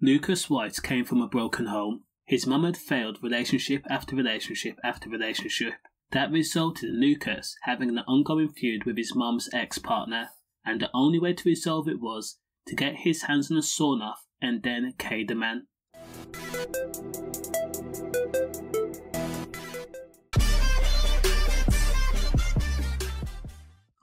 Lucas White came from a broken home. His mum had failed relationship after relationship after relationship. That resulted in Lucas having an ongoing feud with his mum's ex-partner, and the only way to resolve it was to get his hands on a sawn off and then K the man.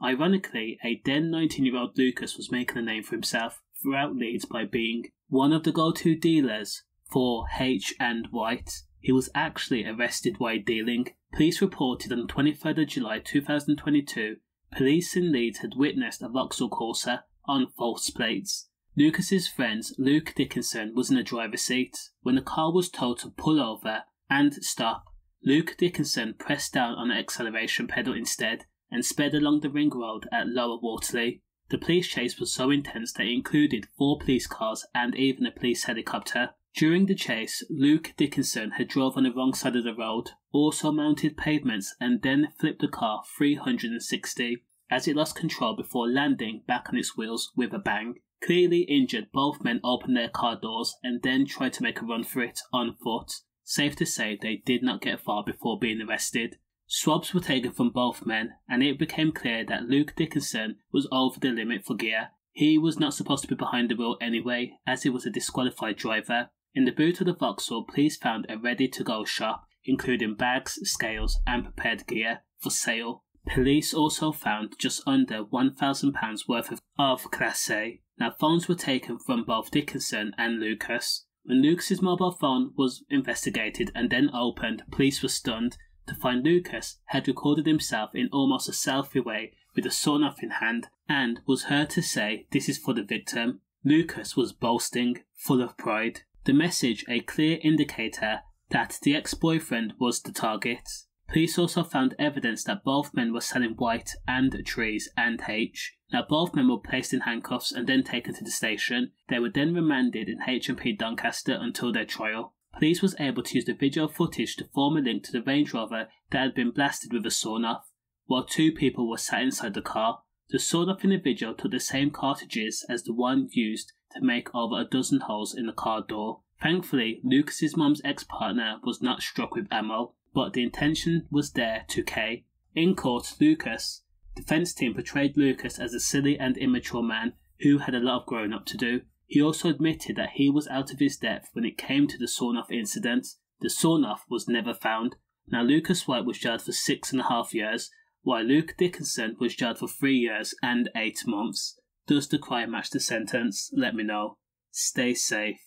Ironically, a then 19-year-old Lucas was making a name for himself throughout Leeds by being one of the go-to dealers for H and White. He was actually arrested while dealing. Police reported on the 23rd of July 2022, police in Leeds had witnessed a Vauxhall corsa on false plates. Lucas's friend Luke Dickinson was in the driver's seat. When the car was told to pull over and stop, Luke Dickinson pressed down on the acceleration pedal instead and sped along the ring road at Lower Wortley. The police chase was so intense that it included 4 police cars and even a police helicopter. During the chase, Luke Dickinson had drove on the wrong side of the road, also mounted pavements and then flipped the car 360 as it lost control before landing back on its wheels with a bang. Clearly injured, both men opened their car doors and then tried to make a run for it on foot. Safe to say they did not get far before being arrested. Swabs were taken from both men, and it became clear that Luke Dickinson was over the limit for gear. He was not supposed to be behind the wheel anyway, as he was a disqualified driver. In the boot of the Vauxhall, police found a ready-to-go shop, including bags, scales, and prepared gear for sale. Police also found just under £1,000 worth of Class A. Now, phones were taken from both Dickinson and Lucas. When Lucas's mobile phone was investigated and then opened, police were stunned to find Lucas had recorded himself in almost a selfie way with a sawn off in hand and was heard to say, "This is for the victim." Lucas was boasting, full of pride. The message a clear indicator that the ex-boyfriend was the target. Police also found evidence that both men were selling White and trees and H. Now both men were placed in handcuffs and then taken to the station. They were then remanded in H&P Doncaster until their trial. Police was able to use the video footage to form a link to the Range Rover that had been blasted with a sawn-off. While 2 people were sat inside the car, the sawn-off in the video took the same cartridges as the one used to make over a dozen holes in the car door. Thankfully, Lucas's mum's ex-partner was not struck with ammo, but the intention was there to K. In court, Lucas' defense team portrayed Lucas as a silly and immature man who had a lot of growing up to do. He also admitted that he was out of his depth when it came to the sawn-off incident. The sawn-off was never found. Now Lucas White was jailed for 6.5 years, while Luke Dickinson was jailed for 3 years and 8 months. Does the crime match the sentence? Let me know. Stay safe.